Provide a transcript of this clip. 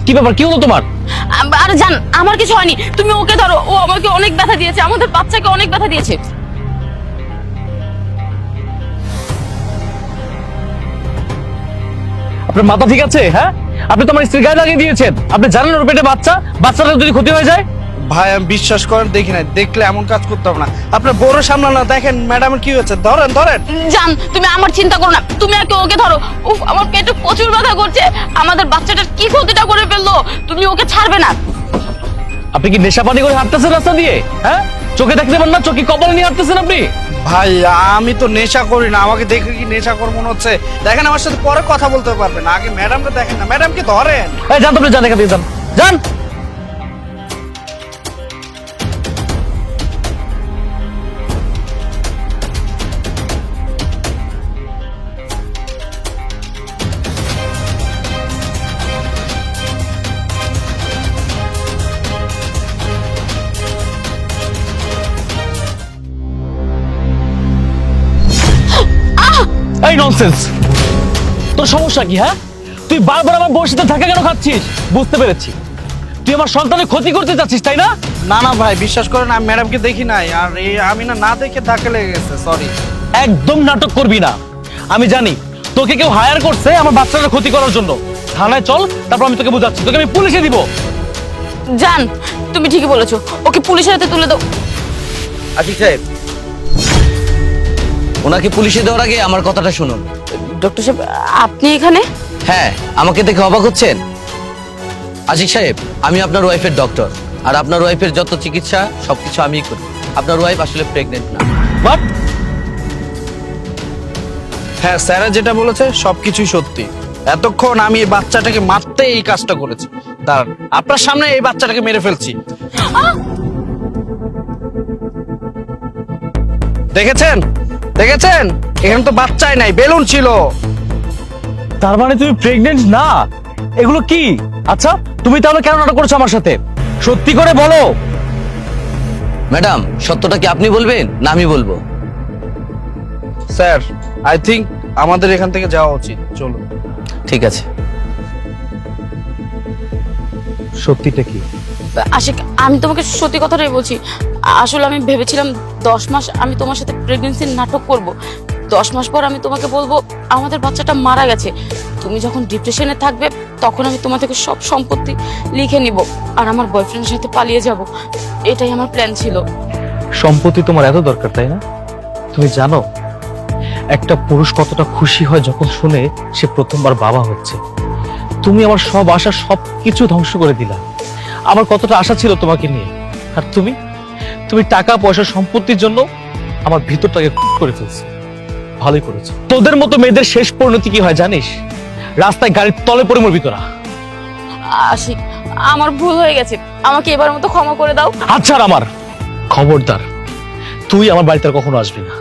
কি ব্যাপার, কি হলো তোমার? আরে জান, আমার কিছু হয়নি, তুমি ওকে ধরো। ও আমাকে অনেক ব্যথা দিয়েছে, আমাদের বাচ্চাকে অনেক ব্যথা দিয়েছে। আপনার মাথা ঠিক আছে? হ্যাঁ, আপনি তো আমার স্ত্রীর গায়ে লাগিয়ে দিয়েছেন। আপনি জানেন ওর পেটে বাচ্চা, বাচ্চাটা যদি ক্ষতি হয়ে যায়। ভাই আমি বিশ্বাস করেন দেখি নাই, দেখলে এমন কাজ করতাম না। আপনার বড় সামনে না, দেখেন ম্যাডামের কি হয়েছে, ধরেন ধরেন। জান, তুমি আমার চিন্তা করো না, তুমি ওকে ধরো। উফ, আমার পেটে প্রচুর ব্যথা করছে, আমাদের বাচ্চাটার কি ক্ষতিটা করে ফেললো, তুমি ওকে ছাড়বে না। আপনি কি নেশা পানি করে হাঁটতেছেন রাস্তা দিয়ে? হ্যাঁ, চোখে দেখতে পান না? চোখে কপালে নিয়ে হাঁটতেছেন আপনি? ভাই আমি তো নেশা করি না, আমাকে দেখে কি নেশা কর মনে হচ্ছে? দেখেন আমার সাথে পরে কথা বলতে পারবেন, আগে ম্যাডামকে দেখেন না, ম্যাডামকে ধরেন। এই যান, তো আপনি যান, এখান থেকে যান, যান। এই ননসেন্স, তোর সমস্যা কি? হ্যাঁ, তুই বারবার আমার বউর সাথে ধাক্কা কেন খাচ্ছিস? বুঝতে পেরেছি, তুই আমার সন্তানের ক্ষতি করতে চাচ্ছিস, তাই না? না না ভাই বিশ্বাস করেন, আমি ম্যাডামকে দেখি নাই, আর এই আমি না দেখে ধাক্কা লেগে গেছে, সরি। একদম নাটক করবি না। আমি জানি তোকে কেউ হায়ার করছে আমার বাচ্চাটার ক্ষতি করার জন্য। থানায় চল, তারপর আমি তোকে বুঝাচ্ছি, তোকে আমি পুলিশে দিব। জান, তুমি ঠিকই বলেছো, ওকে পুলিশের হাতে তুলে দাও। আশিক সাহেব, ওনাকে পুলিশে দেওয়ার আগে আমার কথাটা শুনুন। ডক্টর সাহেব, আপনি এখানে? হ্যাঁ, আমাকে দেখে অবাক হচ্ছেন? আশিক সাহেব, আমি আপনার ওয়াইফের ডক্টর, আর আপনার ওয়াইফের যত চিকিৎসা সবকিছু আমিই করি। আপনার ওয়াইফ আসলে প্রেগনেন্ট না। বাট হ্যাঁ স্যারা যেটা বলেছে সবকিছুই সত্যি। এতক্ষণ আমি এই বাচ্চাটাকে মারতে এই কাজটা করেছি, তার আপনার সামনে এই বাচ্চাটাকে মেরে ফেলছি। দেখেছেন দেখেছেন, এখানে তো বাচ্চাই নাই, বেলুন ছিল। তার মানে তুমি প্রেগনেন্ট না? এগুলো কি? আচ্ছা, তুমি তাহলে কেন নাটক করছো আমার সাথে? সত্যি করে বলো। ম্যাডাম, সত্যটা কি আপনি বলবেন না আমি বলবো? স্যার আই থিংক আমাদের এখান থেকে যাওয়া উচিত, চলুন। ঠিক আছে। সত্যিটা কি? আশিক, আমি তোমাকে সত্যি কথাটাই বলছি। আসলে আমি ভেবেছিলাম 10 মাস আমি তোমার সাথে প্রেগন্যান্সির নাটক করব। 10 মাস পর আমি তোমাকে বলবো আমাদের বাচ্চাটা মারা গেছে। তুমি যখন ডিপ্রেশনে থাকবে তখন আমি তোমার থেকে সব সম্পত্তি লিখে নিব আর আমার বয়ফ্রেন্ডের সাথে পালিয়ে যাব। এটাই আমার প্ল্যান ছিল। সম্পত্তি তোমার এত দরকার, তাই না? তুমি জানো একটা পুরুষ কতটা খুশি হয় যখন শুনে সে প্রথমবার বাবা হচ্ছে। তুমি আমার সব আশা সবকিছু ধ্বংস করে দিলা। আমার কতটা আশা ছিল তোমাকে নিয়ে, আর তুমি টাকা পয়সা সম্পত্তির জন্য আমার ভিতরটাকে করে ফেলছো। ভালোই করেছো। তোদের মতো মেয়েদের শেষ পরিণতি কি হয় জানিস? রাস্তায় গাড়ির তলে পড়ে মরবি তোরা। আশিক, আমার ভুল হয়ে গেছে, আমাকে এবার মতো ক্ষমা করে দাও। আচ্ছা, আর আমার খবরদার তুই আমার বাড়িতে আর কখনো আসবি না।